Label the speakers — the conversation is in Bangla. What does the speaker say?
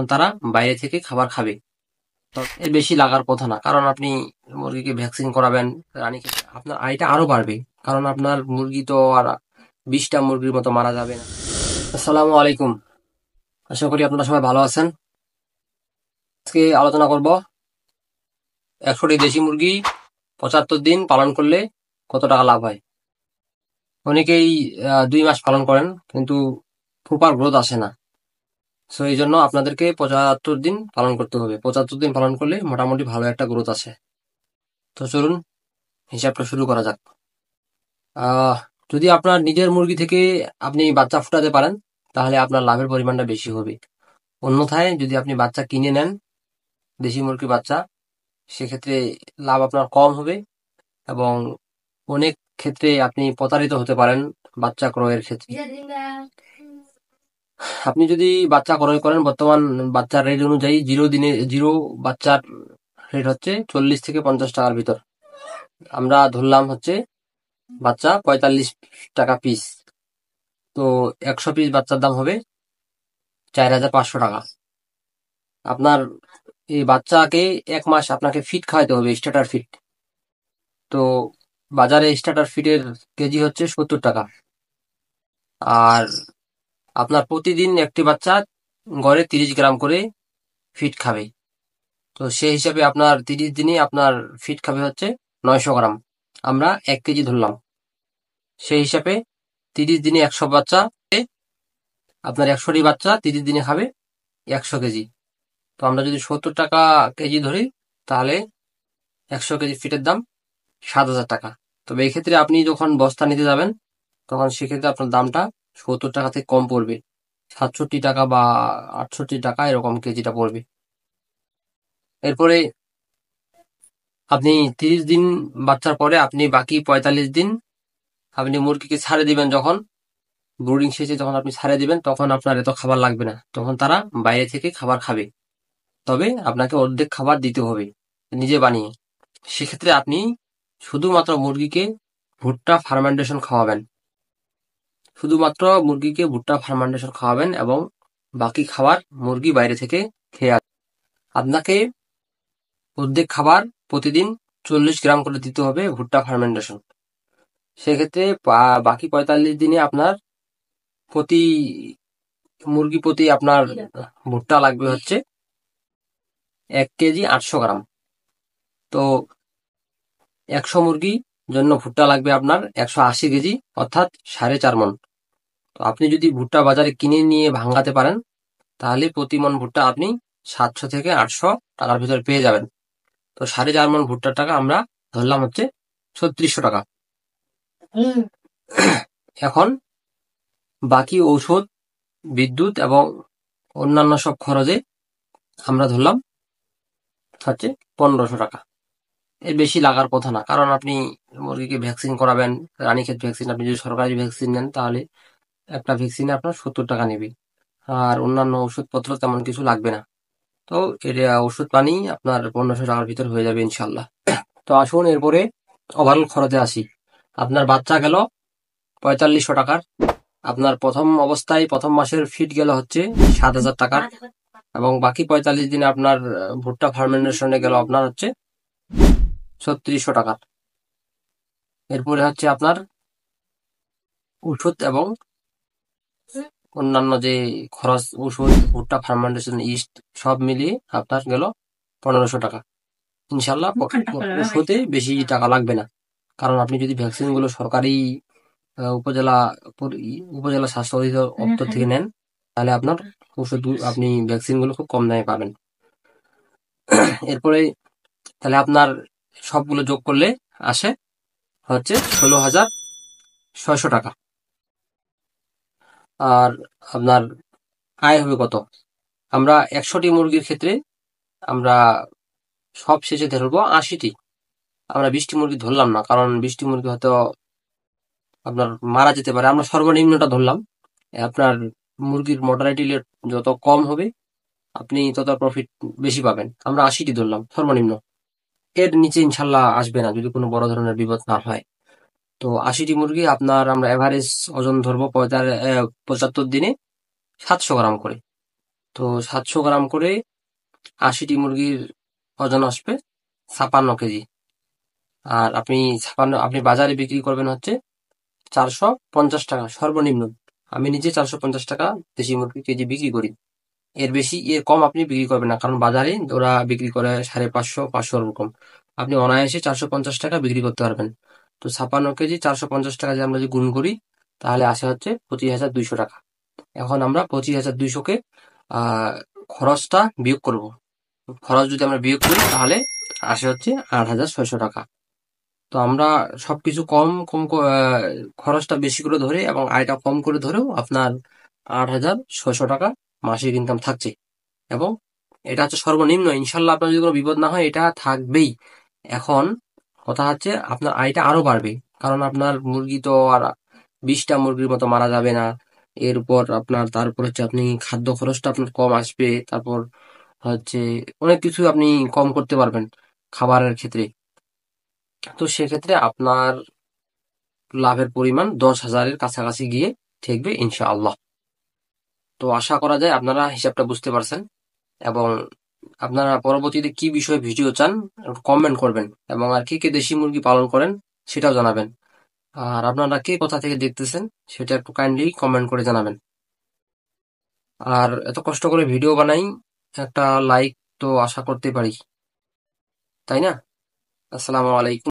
Speaker 1: তখন তারা বাইরে থেকে খাবার খাবে। এর বেশি লাগার কথা না, কারণ আপনি মুরগিকে ভ্যাকসিন করাবেন, রানীক্ষেত আপনার আয়টা আরো বাড়বে, কারণ আপনার মুরগি তো আর 20টা মুরগির মতো মারা যাবে না। আসসালামু আলাইকুম, আশা করি আপনারা সবাই ভালো আছেন। আজকে আলোচনা করব 100টি দেশি মুরগি 75 দিন পালন করলে কত টাকা লাভ হয়। অনেকেই 2 মাস পালন করেন কিন্তু প্রপার গ্রোথ আসে না। সো এই জন্য আপনাদেরকে 75 দিন পালন করতে হবে। 75 দিন পালন করলে মোটামুটি ভালো একটা গ্রোথ আসে। তো চলুন হিসাবটা শুরু করা যাক। আহ যদি আপনার নিজের মুরগি থেকে আপনি বাচ্চা ফুটাতে পারেন তাহলে আপনার লাভের পরিমাণটা বেশি হবে। অন্যথায় যদি আপনি বাচ্চা কিনে নেন, দেশি মুরগির বাচ্চা, সেক্ষেত্রে লাভ আপনার কম হবে এবং অনেক ক্ষেত্রে আপনি প্রতারিত হতে পারেন বাচ্চা ক্রয়ের ক্ষেত্রে। আপনি যদি বাচ্চা ক্রয় করেন, বর্তমান বাচ্চার রেট অনুযায়ী জিরো বাচ্চার রেট হচ্ছে 40 থেকে 50 টাকার ভিতর। আমরা ধরলাম হচ্ছে বাচ্চা 45 টাকা পিস, তো 100 পিস বাচ্চার দাম হবে 4500 টাকা। আপনার এই বাচ্চাকে 1 মাস আপনাকে ফিড খাওয়াতে হবে, স্টার্টার ফিড। তো বাজারে স্টার্টার ফিডের কেজি হচ্ছে 70 টাকা। আর আপনার প্রতিদিন একটি বাচ্চা গড়ে 30 গ্রাম করে ফিড খাবে। তো সেই হিসাবে আপনার 30 দিনে আপনার ফিড খাবে হচ্ছে 900 গ্রাম। আমরা 1 কেজি ধরলাম, সেই হিসাবে 30 দিনে 100 বাচ্চা, আপনার 100টি বাচ্চা 30 দিনে খাবে 100 কেজি। তো আমরা যদি 70 টাকা কেজি ধরি তাহলে 100 কেজি ফিটের দাম 7,000 টাকা। তবে এই ক্ষেত্রে আপনি যখন বস্তা নিতে যাবেন তখন সেক্ষেত্রে আপনার দামটা 70 টাকা থেকে কম পড়বে, 67 টাকা বা 68 টাকা এরকম কেজিটা পড়বে। এরপরে আপনি 30 দিন বাচ্চার পরে আপনি বাকি 45 দিন আপনি মুরগিকে ছাড়ে দিবেন। যখন ব্রুডিং শেষে যখন আপনি ছাড়ে দিবেন তখন আপনার এত খাবার লাগবে না, তখন তারা বাইরে থেকে খাবার খাবে। তবে আপনাকে অর্ধেক খাবার দিতে হবে নিজে বানিয়ে। সেক্ষেত্রে আপনি শুধুমাত্র মুরগিকে ভুট্টা ফার্মেন্টেশন খাওয়াবেন, এবং বাকি খাবার মুরগি বাইরে থেকে খেয়ে আসবে। আপনাকে অর্ধেক খাবার প্রতিদিন 40 গ্রাম করে দিতে হবে ভুট্টা ফার্মেন্টেশন। সেক্ষেত্রে বাকি 45 দিনে আপনার প্রতি মুরগি প্রতি আপনার ভুট্টা লাগবে হচ্ছে 1 কেজি 800 গ্রাম। তো 100 মুরগি জন্য ভুট্টা লাগবে আপনার 180 কেজি, অর্থাৎ 4.5 মন। তো আপনি যদি ভুট্টা বাজারে কিনে নিয়ে ভাঙাতে পারেন তাহলে প্রতি মন ভুট্টা আপনি 700 থেকে 800 টাকার ভিতরে পেয়ে যাবেন। তো 4.5 মন ভুট্টার টাকা আমরা ধরলাম হচ্ছে 3600 টাকা। এখন বাকি ঔষধ, বিদ্যুৎ এবং অন্যান্য সব খরচে আমরা ধরলাম হচ্ছে 1500 টাকা। এর বেশি লাগার কথা না, কারণ আপনি মুরগিকে ভ্যাকসিন করাবেন, রানীক্ষেত ভ্যাকসিন। আপনি যদি সরকারি ভ্যাকসিন নেন তাহলে একটা ভ্যাকসিনে আপনার 70 টাকা নেবে, আর অন্যান্য ওষুধপত্র তেমন কিছু লাগবে না। তো এর ওষুধ পানি আপনার 1500 টাকার ভিতর হয়ে যাবে ইনশাল্লাহ। তো আসুন এরপরে ওভারঅল খরচে আসি। আপনার বাচ্চা গেল 4500 টাকার, আপনার প্রথম অবস্থায় প্রথম মাসের ফিড গেল হচ্ছে 7,000 টাকার, এবং বাকি 45 দিনে আপনার ভুট্টা ফার্মেন্টেশনে গেল আপনার হচ্ছে 3600 টাকার। এরপরে হচ্ছে আপনার ওষুধ এবং অন্যান্য যে খরচ, ওষুধ, ভুট্টা ফার্মেন্টেশন, ইস্ট সব মিলিয়ে আপনার গেল 1500 টাকা। ইনশাল্লাহ ওষুধে বেশি টাকা লাগবে না, কারণ আপনি যদি ভ্যাকসিন গুলো সরকারি উপজেলা স্বাস্থ্য অধিদপ্তর থেকে নেন তাহলে আপনার ওষুধ, আপনি ভ্যাকসিন গুলো খুব কম দামে পাবেন। এরপরে তাহলে আপনার সবগুলো যোগ করলে আসে হচ্ছে 16,600 টাকা। আর আপনার আয় হবে কত? আমরা 100টি মুরগির ক্ষেত্রে আমরা সব শেষে ধরবো 80টি। আমরা 20টি মুরগি ধরলাম না, কারণ 20টি মুরগি হয়তো আপনার মারা যেতে পারে। আমরা সর্বনিম্নটা ধরলাম। আপনার মুরগির মর্টালিটি রেট যত কম হবে আপনি তত প্রফিট বেশি পাবেন। আমরা 80টি ধরলাম সর্বনিম্ন, এর নিচে ইনশাল্লাহ আসবে না যদি কোনো বড় ধরনের বিপদ না হয়। তো 80টি মুরগি আপনার আমরা এভারেজ ওজন ধরবো 75 দিনে 700 গ্রাম করে। তো 700 গ্রাম করে 80টি মুরগির ওজন আসবে 56 কেজি। আর আপনি বাজারে বিক্রি করবেন হচ্ছে 450 টাকা সর্বনিম্ন। আমি নিজে 450 টাকা দেশি মুরগি কেজি বিক্রি করি। এর কম আপনি বিক্রি করবেন না, কারণ বাজারে ওরা বিক্রি করে 550, 500 এরকম। আপনি অনায়াসে 450 টাকা বিক্রি করতে পারবেন। তো 56 কেজি 450 টাকা যে আমরা যদি গুণ করি, তাহলে আসে হচ্ছে 25,200 টাকা। এখন আমরা 25,200-কে খরচটা বিয়োগ করব। খরচ যদি আমরা বিয়োগ করি, তাহলে আসে হচ্ছে 8,600 টাকা। তো আমরা সবকিছু কম কম খরচটা বেশি করে ধরে এবং আয়টা কম করে ধরেও আপনার 8,600 টাকা মাসিক ইনকাম থাকছে। এবং এটা হচ্ছে সর্বনিম্ন। ইনশাল্লাহ আপনার যদি কোনো বিপদ না হয়, এটা থাকবেই। এখন কথা হচ্ছে আপনার আয়টা আরো বাড়বে, কারণ আপনার মুরগি তো আর 20টা মুরগির মতো মারা যাবে না। এরপর তারপর হচ্ছে আপনি খাদ্য খরচটা আপনার কম আসবে। তারপর হচ্ছে অনেক কিছু আপনি কম করতে পারবেন খাবারের ক্ষেত্রে। তো সেক্ষেত্রে আপনার লাভের পরিমাণ 10,000-এর কাছাকাছি গিয়ে ঠেকবে ইনশাআল্লাহ। তো আশা করা যায় আপনারা হিসাবটা বুঝতে পারছেন। এবং আপনারা পরবর্তীতে কি বিষয়ে ভিডিও চান কমেন্ট করবেন, এবং আর কে কে দেশি মুরগি পালন করেন সেটাও জানাবেন। আর আপনারা কে কোথা থেকে দেখতেছেন সেটা একটু কাইন্ডলি কমেন্ট করে জানাবেন। আর এত কষ্ট করে ভিডিও বানাই, একটা লাইক তো আশা করতে পারি, তাই না? আসসালামু আলাইকুম।